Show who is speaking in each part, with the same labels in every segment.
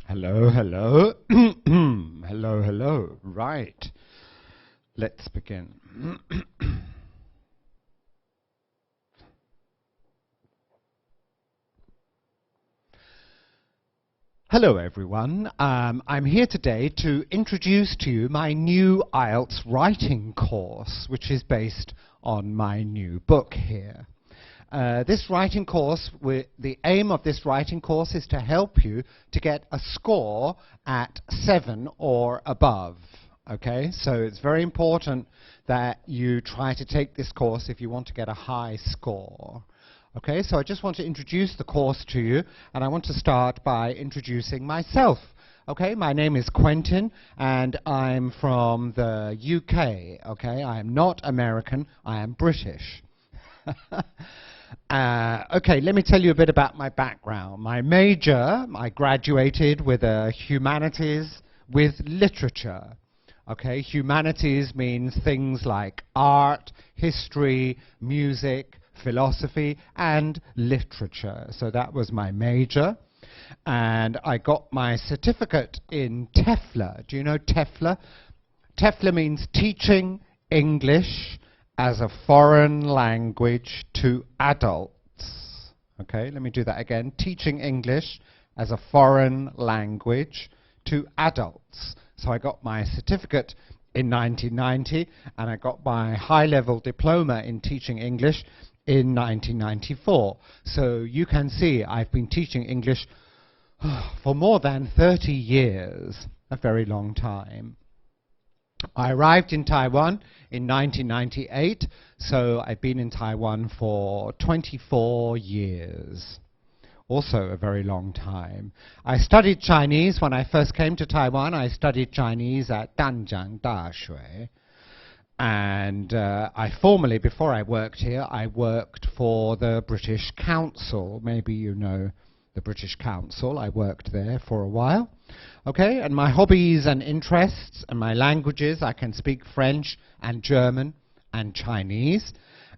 Speaker 1: Hello, hello. Hello, hello. Right. Let's begin. Hello, everyone. I'm here today to introduce to you my new IELTS writing course, which is based on my new book here. This writing course, the aim of this writing course is to help you to get a score at 7 or above. Okay, so it's very important that you try to take this course if you want to get a high score. Okay, so I just want to introduce the course to you, and I want to start by introducing myself. Okay, my name is Quentin, and I'm from the UK. Okay, I am not American, I am British. Okay, let me tell you a bit about my background. My major, I graduated with a humanities with literature. Okay, humanities means things like art, history, music, philosophy, and literature. So that was my major. And I got my certificate in TEFL. Do you know TEFL? TEFL means Teaching English as a Foreign Language to Adults. Okay, let me do that again. Teaching English as a Foreign Language to Adults. So I got my certificate in 1990, and I got my high-level diploma in teaching English in 1994. So you can see I've been teaching English for more than 30 years, a very long time. I arrived in Taiwan in 1998, so I've been in Taiwan for 24 years. Also a very long time. I studied Chinese when I first came to Taiwan. I studied Chinese at Danjiang Daxue. And I formerly, before I worked here, I worked for the British Council. Maybe you know the British Council. I worked there for a while. Okay, and my hobbies and interests and my languages, I can speak French and German and Chinese.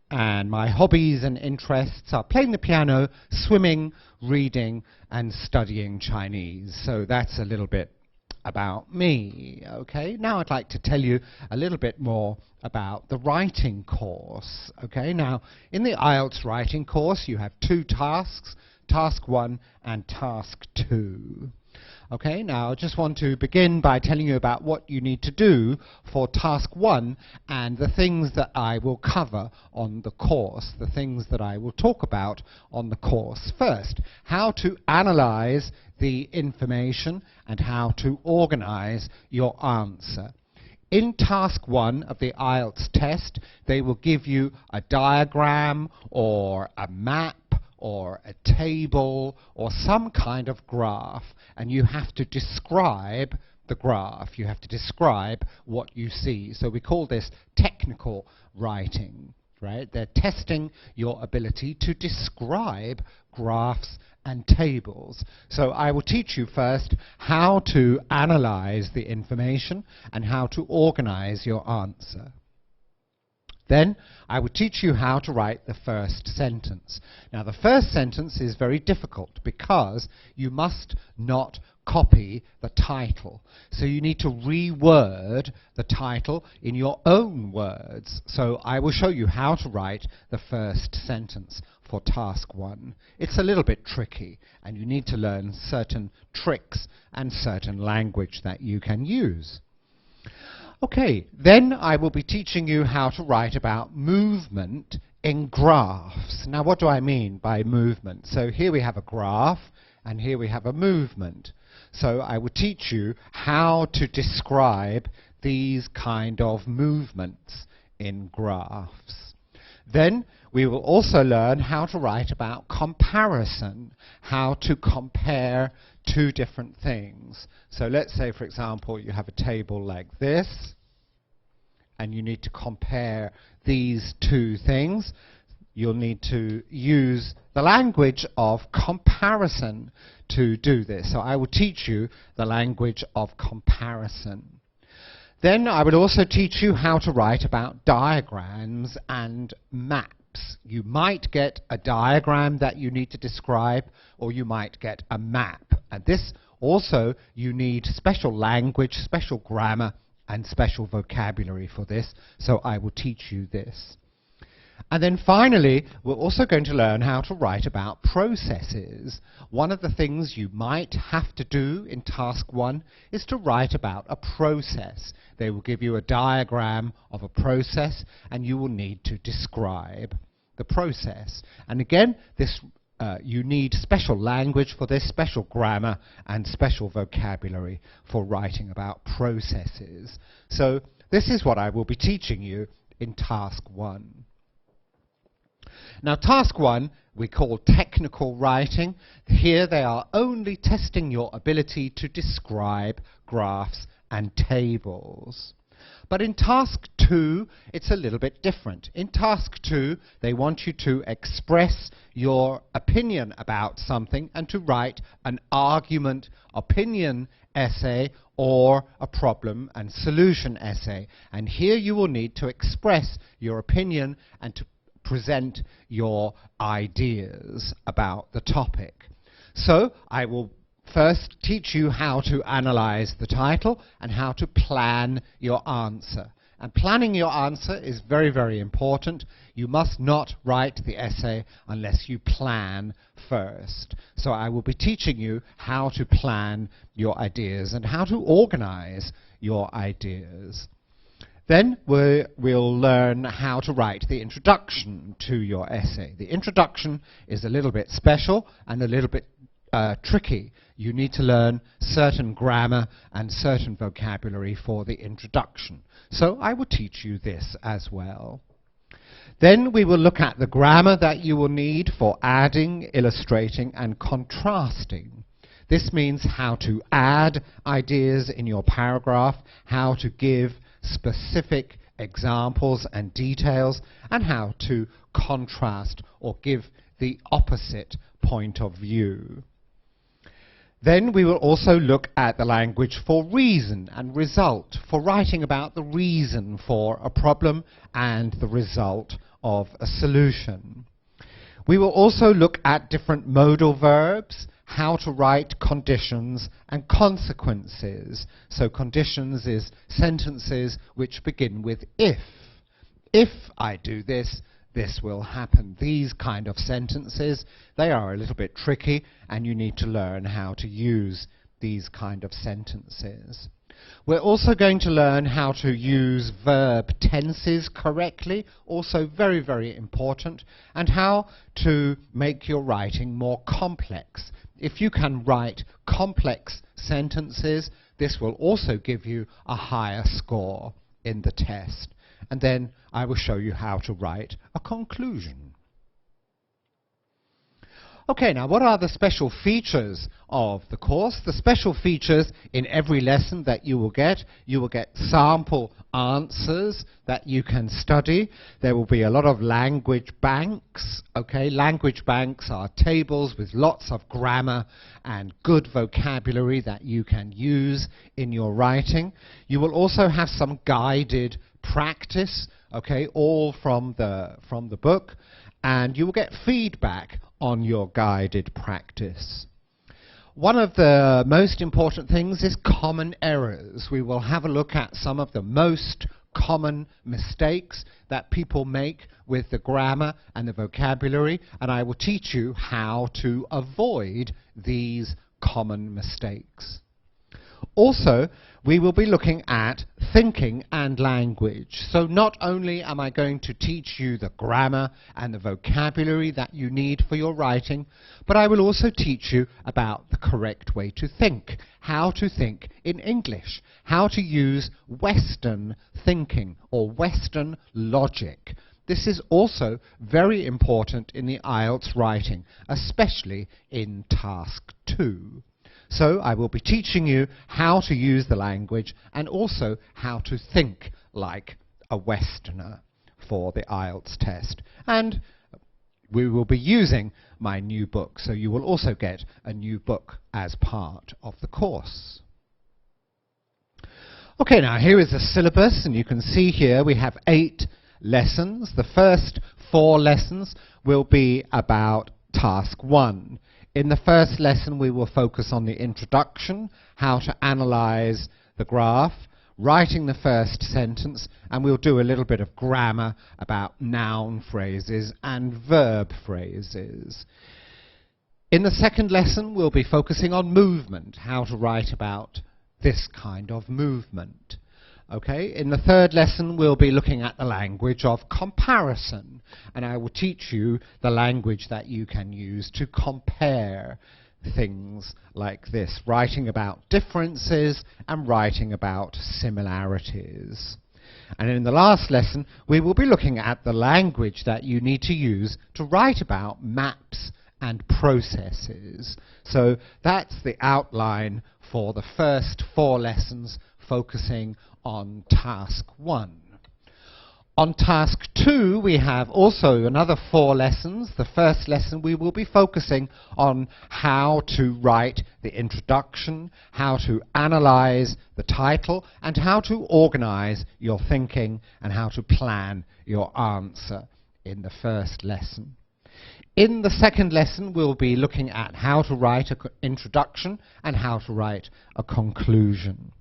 Speaker 1: And my hobbies and interests are playing the piano, swimming, reading, and studying Chinese. So that's a little bit about me. Okay, now I'd like to tell you a little bit more about the writing course. Okay, now in the IELTS writing course you have two tasks, task 1 and task 2. Okay, now I just want to begin by telling you about what you need to do for task 1 and the things that I will cover on the course, the things that I will talk about on the course. First, how to analyze the information and how to organize your answer. In task 1 of the IELTS test, they will give you a diagram or a map or a table or some kind of graph, and you have to describe the graph. You have to describe what you see. So we call this technical writing, right? They're testing your ability to describe graphs and tables. So I will teach you first how to analyze the information and how to organize your answer. Then I will teach you how to write the first sentence. Now the first sentence is very difficult because you must not copy the title. So you need to reword the title in your own words. So I will show you how to write the first sentence for task 1. It's a little bit tricky, and you need to learn certain tricks and certain language that you can use. Okay, then I will be teaching you how to write about movement in graphs. Now what do I mean by movement? So here we have a graph, and here we have a movement. So I will teach you how to describe these kind of movements in graphs. Then we will also learn how to write about comparison, how to compare two different things. So let's say, for example, you have a table like this, and you need to compare these two things. You'll need to use the language of comparison to do this. So I will teach you the language of comparison. Then I would also teach you how to write about diagrams and maps. You might get a diagram that you need to describe, or you might get a map. And this Also, you need special language, special grammar, and special vocabulary for this, so I will teach you this. And then finally, we're also going to learn how to write about processes. One of the things you might have to do in task 1 is to write about a process. They will give you a diagram of a process, and you will need to describe the process. And again, you need special language for this, special grammar, and special vocabulary for writing about processes. So this is what I will be teaching you in task 1. Now, task 1 we call technical writing. Here they are only testing your ability to describe graphs and tables. But in task 2, it's a little bit different. In task 2, they want you to express your opinion about something and to write an argument, opinion essay, or a problem and solution essay. And here you will need to express your opinion and to present your ideas about the topic. So I will first teach you how to analyze the title and how to plan your answer. And planning your answer is very, very important. You must not write the essay unless you plan first. So I will be teaching you how to plan your ideas and how to organize your ideas. Then we'll learn how to write the introduction to your essay. The introduction is a little bit special and a little bit tricky. You need to learn certain grammar and certain vocabulary for the introduction. So I will teach you this as well. Then we will look at the grammar that you will need for adding, illustrating, and contrasting. This means how to add ideas in your paragraph, how to give specific examples and details, and how to contrast or give the opposite point of view. Then we will also look at the language for reason and result, for writing about the reason for a problem and the result of a solution. We will also look at different modal verbs, how to write conditions and consequences. So conditions is sentences which begin with if. If I do this, this will happen. These kind of sentences, they are a little bit tricky, and you need to learn how to use these kind of sentences. We're also going to learn how to use verb tenses correctly, also very, very important, and how to make your writing more complex. If you can write complex sentences, this will also give you a higher score in the test. And then I will show you how to write a conclusion. Okay, now what are the special features of the course? The special features in every lesson that you will get sample answers that you can study. There will be a lot of language banks. Okay, language banks are tables with lots of grammar and good vocabulary that you can use in your writing. You will also have some guided practice, okay, all from the book, and you will get feedback on your guided practice. One of the most important things is common errors. We will have a look at some of the most common mistakes that people make with the grammar and the vocabulary, and I will teach you how to avoid these common mistakes. Also, we will be looking at thinking and language. So not only am I going to teach you the grammar and the vocabulary that you need for your writing, but I will also teach you about the correct way to think, how to think in English, how to use Western thinking or Western logic. This is also very important in the IELTS writing, especially in Task 2. So I will be teaching you how to use the language and also how to think like a Westerner for the IELTS test. And we will be using my new book, so you will also get a new book as part of the course. Okay, now here is the syllabus, and you can see here we have 8 lessons. The first 4 lessons will be about Task 1. In the first lesson, we will focus on the introduction, how to analyze the graph, writing the first sentence, and we'll do a little bit of grammar about noun phrases and verb phrases. In the second lesson, we'll be focusing on movement, how to write about this kind of movement. Okay, in the third lesson, we'll be looking at the language of comparison, and I will teach you the language that you can use to compare things like this, writing about differences and writing about similarities. And in the last lesson, we will be looking at the language that you need to use to write about maps and processes. So that's the outline for the first 4 lessons, focusing on task 1. On task 2, we have also another 4 lessons. The first lesson, we will be focusing on how to write the introduction, how to analyze the title, and how to organize your thinking and how to plan your answer in the first lesson. In the second lesson, we'll be looking at how to write an introduction and how to write a conclusion.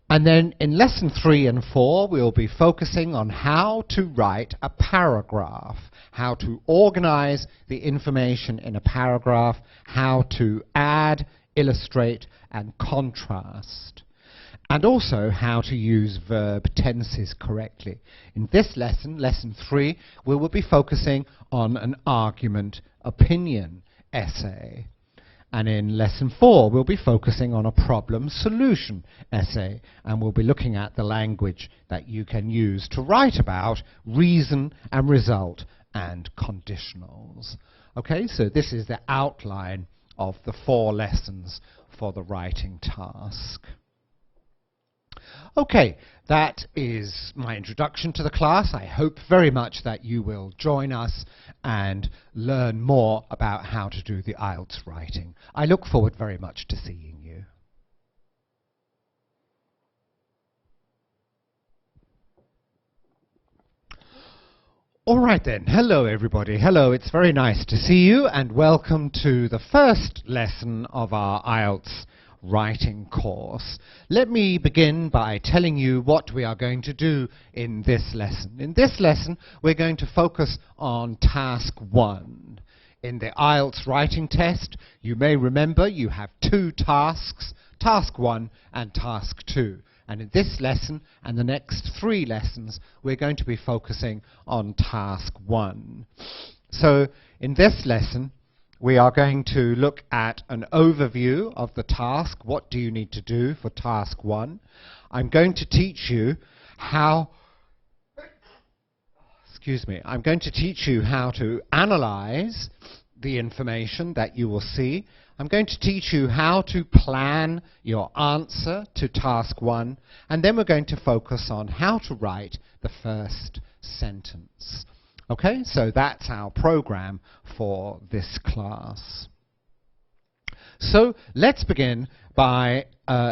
Speaker 1: And then in lesson 3 and 4, we'll be focusing on how to write a paragraph, how to organize the information in a paragraph, how to add, illustrate, and contrast, and also how to use verb tenses correctly. In this lesson, lesson 3, we will be focusing on an argument opinion essay. And in lesson 4, we'll be focusing on a problem-solution essay, and we'll be looking at the language that you can use to write about reason and result and conditionals. Okay, so this is the outline of the 4 lessons for the writing task. Okay, that is my introduction to the class. I hope very much that you will join us and learn more about how to do the IELTS writing. I look forward very much to seeing you. All right then, hello everybody. Hello, it's very nice to see you, and welcome to the first lesson of our IELTS writing course. Let me begin by telling you what we are going to do in this lesson. In this lesson, we're going to focus on task 1. In the IELTS writing test, you may remember you have 2 tasks, task 1 and task 2. And in this lesson and the next 3 lessons, we're going to be focusing on task 1. So in this lesson, we are going to look at an overview of the task. What do you need to do for task 1? I'm going to teach you how I'm going to teach you how to analyze the information that you will see. I'm going to teach you how to plan your answer to task 1, and then we're going to focus on how to write the first sentence. Okay, so that's our program for this class. So let's begin by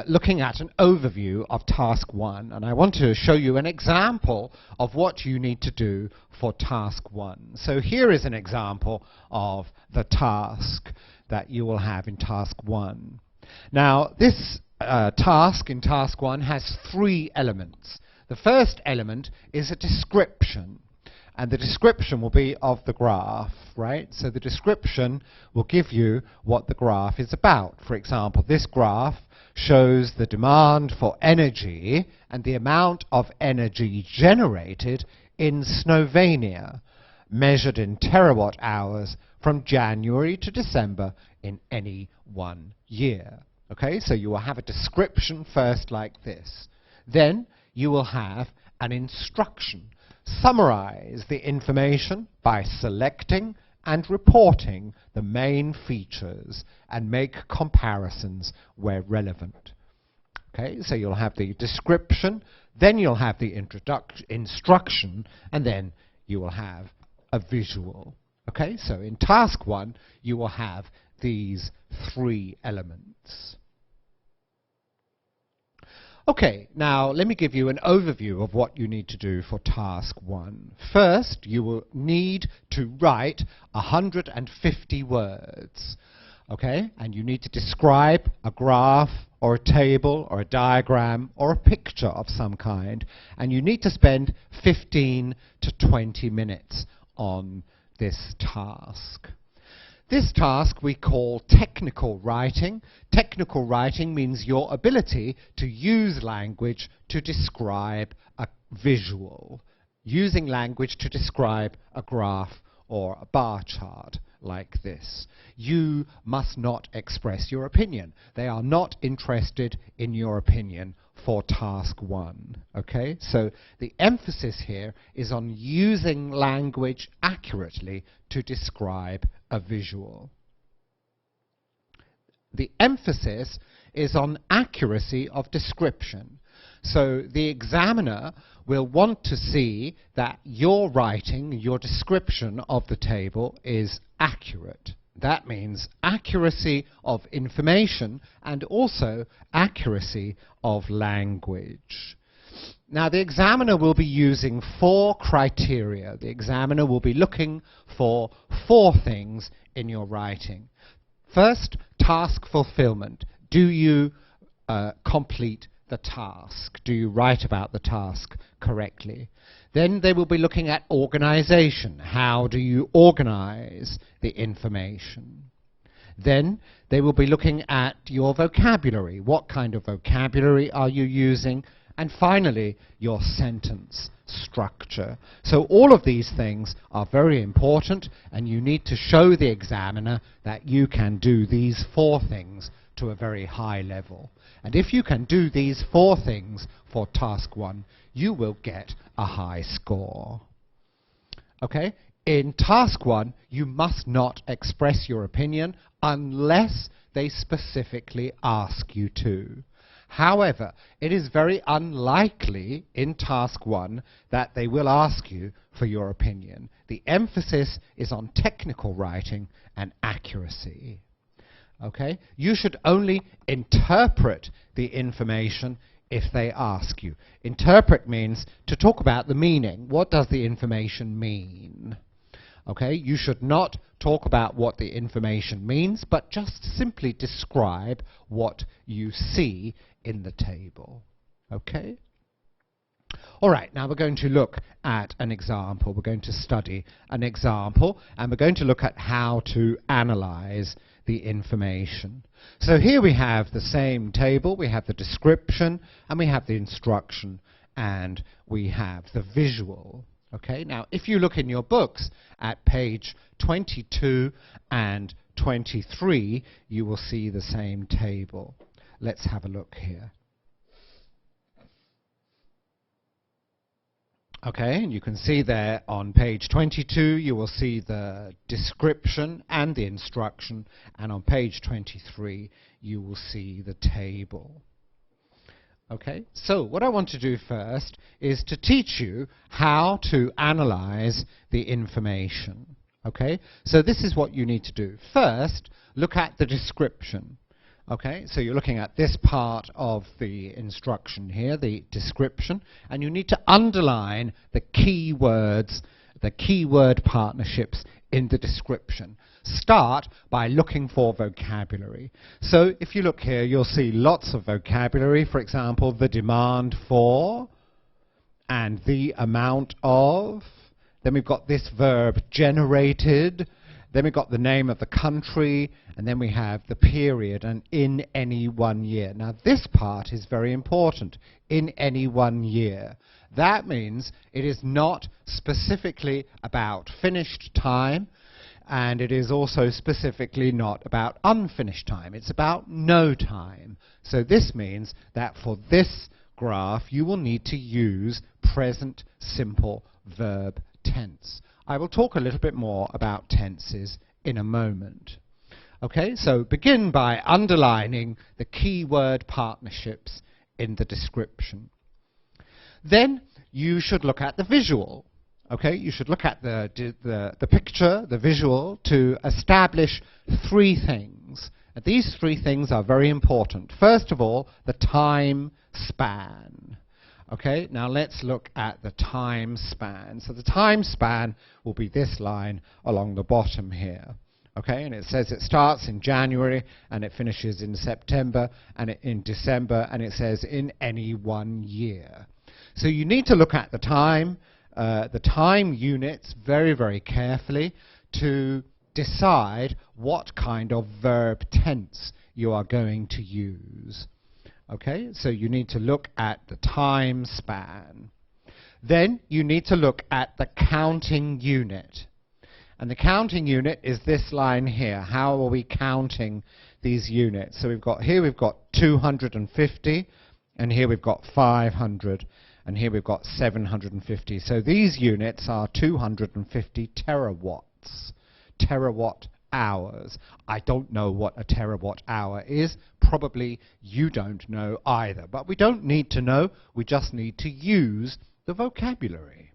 Speaker 1: looking at an overview of task 1, and I want to show you an example of what you need to do for task 1. So here is an example of the task that you will have in task 1. Now this task in task 1 has 3 elements. The first element is a description. And the description will be of the graph, right? So the description will give you what the graph is about. For example, this graph shows the demand for energy and the amount of energy generated in Slovenia, measured in terawatt hours from January to December in any one year. Okay, so you will have a description first like this. Then you will have an instruction. Summarize the information by selecting and reporting the main features and make comparisons where relevant. Okay, so you'll have the description, then you'll have the instruction, and then you will have a visual. Okay, so in task 1, you will have these 3 elements. Okay, now let me give you an overview of what you need to do for task 1. First, you will need to write 150 words. Okay, and you need to describe a graph or a table or a diagram or a picture of some kind, and you need to spend 15 to 20 minutes on this task. This task we call technical writing. Technical writing means your ability to use language to describe a visual, using language to describe a graph or a bar chart like this. You must not express your opinion. They are not interested in your opinion for task 1. Okay, so the emphasis here is on using language accurately to describe a visual. The emphasis is on accuracy of description. So the examiner will want to see that your writing, your description of the table is accurate. That means accuracy of information and also accuracy of language. Now, the examiner will be using 4 criteria. The examiner will be looking for 4 things in your writing. First, task fulfillment. Do you complete the task? Do you write about the task correctly? Then they will be looking at organization. How do you organize the information? Then they will be looking at your vocabulary. What kind of vocabulary are you using? And finally, your sentence structure. So all of these things are very important, and you need to show the examiner that you can do these 4 things to a very high level. And if you can do these 4 things for task 1, you will get a high score. Okay? In task 1, you must not express your opinion unless they specifically ask you to. However, it is very unlikely in task 1 that they will ask you for your opinion. The emphasis is on technical writing and accuracy. Okay? You should only interpret the information if they ask you. Interpret means to talk about the meaning. What does the information mean? Okay? You should not talk about what the information means, but just simply describe what you see in the table. Okay? All right, now we're going to look at an example. We're going to study an example, and we're going to look at how to analyze the information. So here we have the same table. We have the description, and we have the instruction, and we have the visual. Okay, now if you look in your books at page 22 and 23, you will see the same table. Let's have a look here. Okay, and you can see there on page 22 you will see the description and the instruction, and on page 23 you will see the table. Okay, so what I want to do first is to teach you how to analyze the information. Okay, so this is what you need to do. First, look at the description. Okay, so you're looking at this part of the instruction here, the description, and you need to underline the key words, the keyword partnerships in the description. Start by looking for vocabulary. So if you look here, you'll see lots of vocabulary. For example, the demand for, and the amount of. Then we've got this verb generated. Then we've got the name of the country, and then we have the period, and in any 1 year. Now this part is very important, in any 1 year. That means it is not specifically about finished time, and it is also specifically not about unfinished time. It's about no time. So this means that for this graph you will need to use present simple verb tense. I will talk a little bit more about tenses in a moment. Okay, so begin by underlining the keyword partnerships in the description. Then you should look at the visual. Okay, you should look at the picture, the visual, to establish 3 things. These three things are very important. First of all, the time span. Okay, now let's look at the time span. So the time span will be this line along the bottom here. Okay, and it says it starts in January and it finishes in September and in December, and it says in any 1 year. So you need to look at the time units very, very carefully to decide what kind of verb tense you are going to use. Okay, so you need to look at the time span. Then you need to look at the counting unit. And the counting unit is this line here. How are we counting these units? So we've got 250, and here we've got 500, and here we've got 750. So these units are 250 terawatts, terawatt hours. I don't know what a terawatt hour is. Probably you don't know either. But we don't need to know. We just need to use the vocabulary.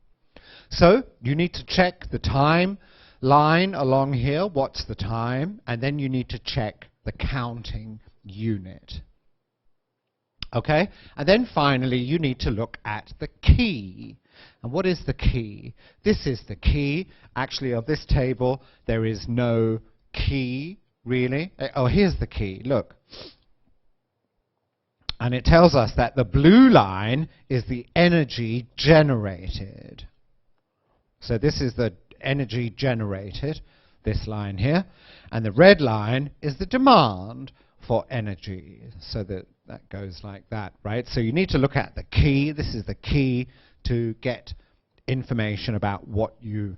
Speaker 1: So you need to check the time line along here. What's the time? And then you need to check the counting unit. Okay? And then finally you need to look at the key. And what is the key? This is the key. Actually, of this table, there is no key, really. Oh, here's the key. Look. And it tells us that the blue line is the energy generated. So this is the energy generated, this line here. And the red line is the demand for energy. So that goes like that, right? So you need to look at the key. This is the key to get information about what you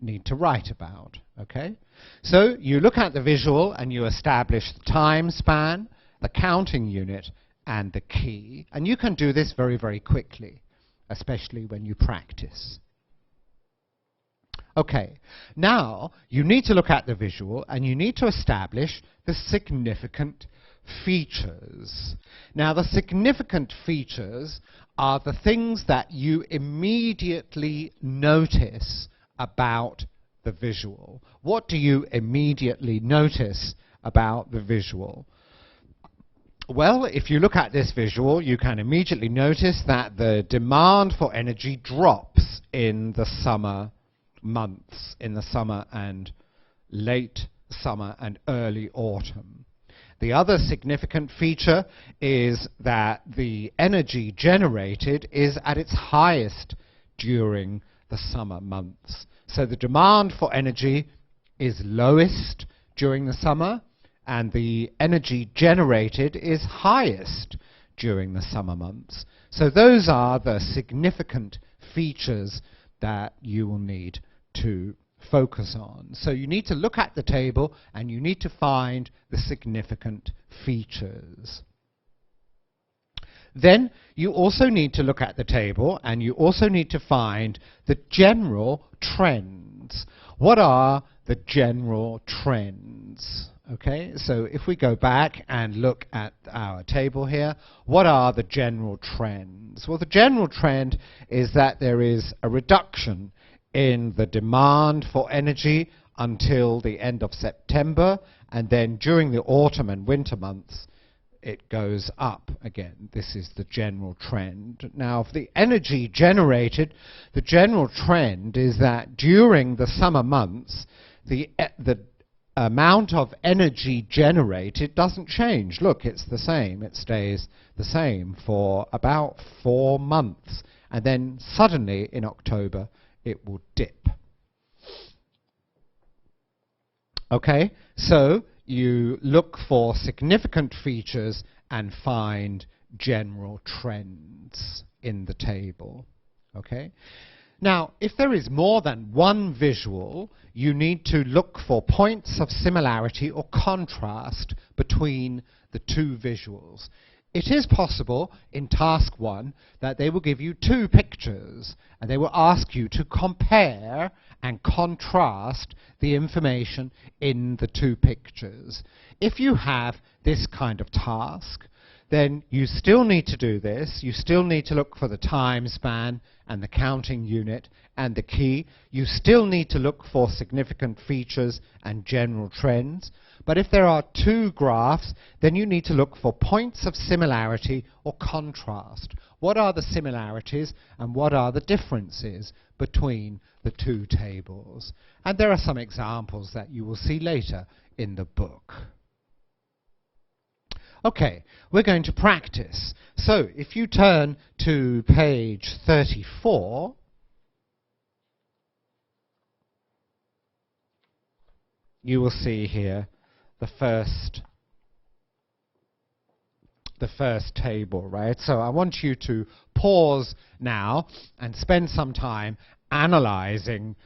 Speaker 1: need to write about, okay? So you look at the visual and you establish the time span, the counting unit, and the key. And you can do this very, very quickly, especially when you practice. Okay, now you need to look at the visual and you need to establish the significant features. Now the significant features are the things that you immediately notice about the visual. What do you immediately notice about the visual? Well, if you look at this visual, you can immediately notice that the demand for energy drops in the summer months, in the summer and late summer and early autumn. The other significant feature is that the energy generated is at its highest during the summer months. So the demand for energy is lowest during the summer, and the energy generated is highest during the summer months. So those are the significant features that you will need to focus on. So you need to look at the table and you need to find the significant features. Then you also need to look at the table and you also need to find the general trends. What are the general trends? Okay, so if we go back and look at our table here, what are the general trends? Well, the general trend is that there is a reduction in the demand for energy until the end of September, and then during the autumn and winter months it goes up again. This is the general trend. Now, for the energy generated, the general trend is that during the summer months the amount of energy generated doesn't change. Look, it's the same. It stays the same for about 4 months, and then suddenly in October it will dip. Okay, so you look for significant features and find general trends in the table. Okay, now if there is more than one visual, you need to look for points of similarity or contrast between the two visuals. It is possible in task 1 that they will give you 2 pictures and they will ask you to compare and contrast the information in the 2 pictures. If you have this kind of task, then you still need to do this. You still need to look for the time span and the counting unit and the key. You still need to look for significant features and general trends. But if there are two graphs, then you need to look for points of similarity or contrast. What are the similarities and what are the differences between the two tables? And there are some examples that you will see later in the book. Okay, we're going to practice. So if you turn to page 34, you will see here the first table, right? So I want you to pause now and spend some time analyzing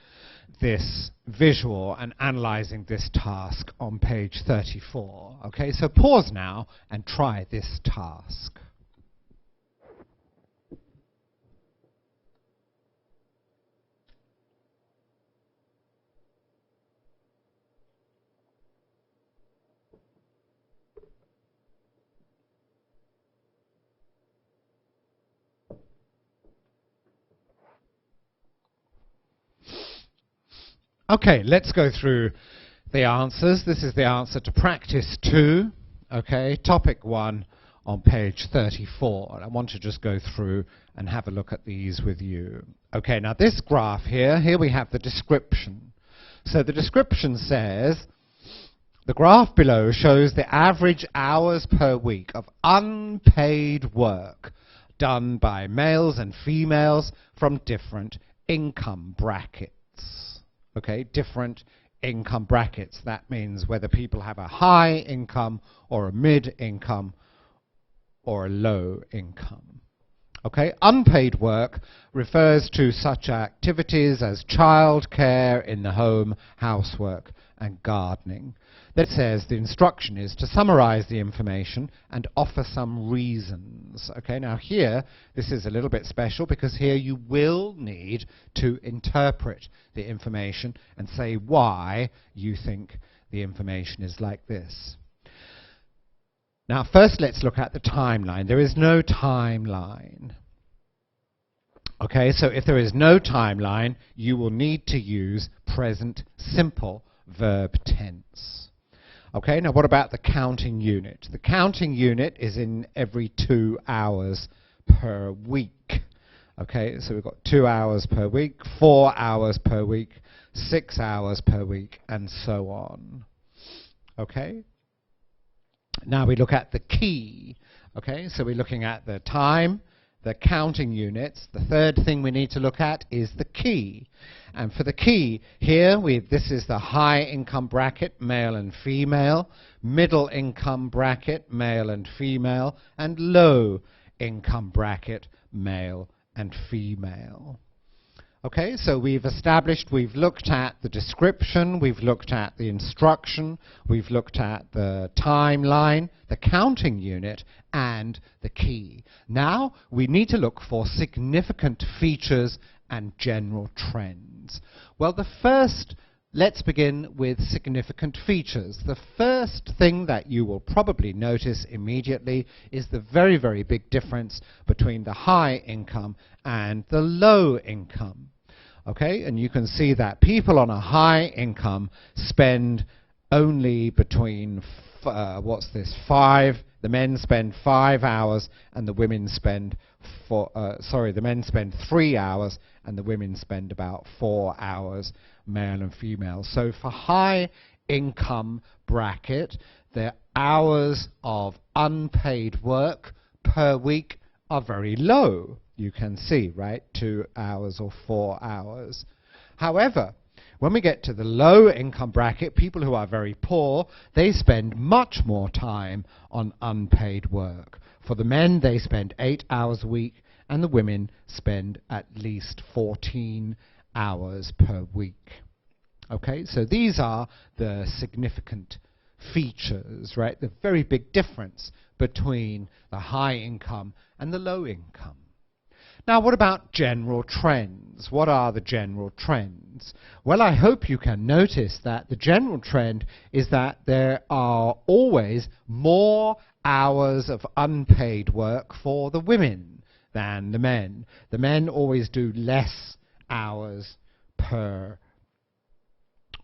Speaker 1: this visual and analyzing this task on page 34. Okay, so pause now and try this task. Okay, let's go through the answers. This is the answer to practice 2, okay, topic 1 on page 34. And I want to just go through and have a look at these with you. Okay, now this graph here we have the description. So the description says, the graph below shows the average hours per week of unpaid work done by males and females from different income brackets. Okay, different income brackets. That means whether people have a high income or a mid-income or a low income. Okay, unpaid work refers to such activities as childcare in the home, housework, and gardening. That says the instruction is to summarize the information and offer some reasons. Okay, now here, this is a little bit special because here you will need to interpret the information and say why you think the information is like this. Now first let's look at the timeline. There is no timeline. Okay, so if there is no timeline, you will need to use present simple verb tense. Okay, now what about the counting unit? The counting unit is in every 2 hours per week. Okay, so we've got 2 hours per week, 4 hours per week, 6 hours per week, and so on. Okay? Now we look at the key. Okay, so we're looking at the time, the counting units. The third thing we need to look at is the key. And for the key, here this is the high income bracket, male and female, middle income bracket, male and female, and low income bracket, male and female. Okay, so we've looked at the description, we've looked at the instruction, we've looked at the timeline, the counting unit, and the key. Now we need to look for significant features and general trends. Well, let's begin with significant features. The first thing that you will probably notice immediately is the very, very big difference between the high income and the low income. Okay, and you can see that people on a high income spend only between, the men spend 5 hours and the women spend the men spend 3 hours and the women spend about 4 hours, male and female. So for high income bracket, the hours of unpaid work per week are very low. You can see, right, 2 hours or 4 hours. However, when we get to the low income bracket, people who are very poor, they spend much more time on unpaid work. For the men, they spend 8 hours a week, and the women spend at least 14 hours per week. Okay, so these are the significant features, right? The very big difference between the high income and the low income. Now, what about general trends? What are the general trends? Well, I hope you can notice that the general trend is that there are always more hours of unpaid work for the women than the men. The men always do less hours per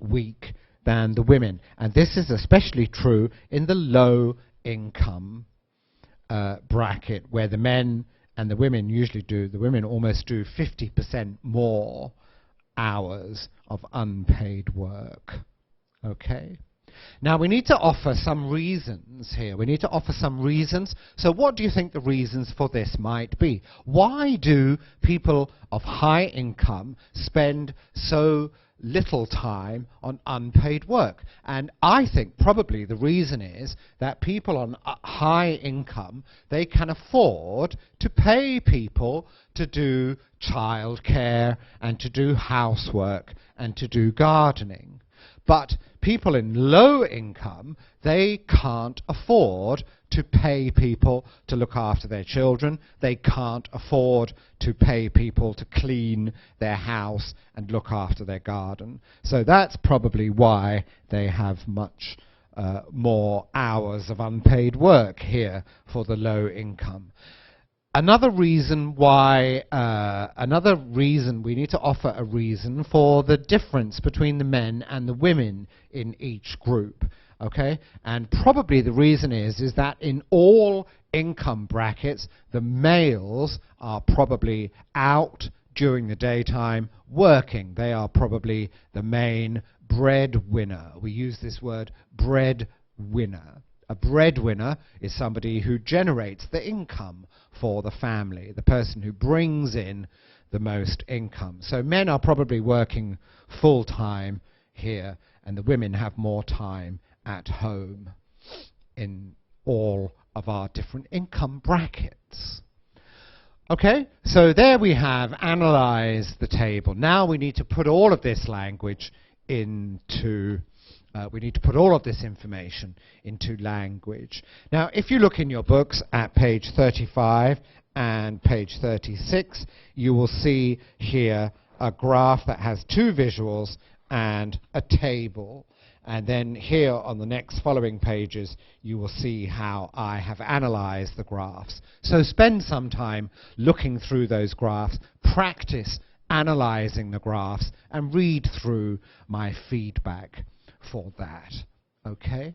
Speaker 1: week than the women. And this is especially true in the low income bracket, where the men and the women usually do, the women almost do 50% more hours of unpaid work. Okay? Now we need to offer some reasons here. We need to offer some reasons. So what do you think the reasons for this might be? Why do people of high income spend so little time on unpaid work? And I think probably the reason is that people on high income, they can afford to pay people to do childcare and to do housework and to do gardening. But people in low income, they can't afford to pay people to look after their children. They can't afford to pay people to clean their house and look after their garden. So that's probably why they have much more hours of unpaid work here for the low income. Another reason why, we need to offer a reason for the difference between the men and the women in each group, okay? And probably the reason is that in all income brackets, the males are probably out during the daytime working. They are probably the main breadwinner. We use this word breadwinner. A breadwinner is somebody who generates the income for the family, the person who brings in the most income. So men are probably working full-time here, and the women have more time at home in all of our different income brackets. Okay, so there we have analyzed the table. Now we need to put all of this language into we need to put all of this information into language. Now, if you look in your books at page 35 and page 36, you will see here a graph that has two visuals and a table. And then here on the next following pages, you will see how I have analyzed the graphs. So spend some time looking through those graphs, practice analyzing the graphs, and read through my feedback for that. Okay?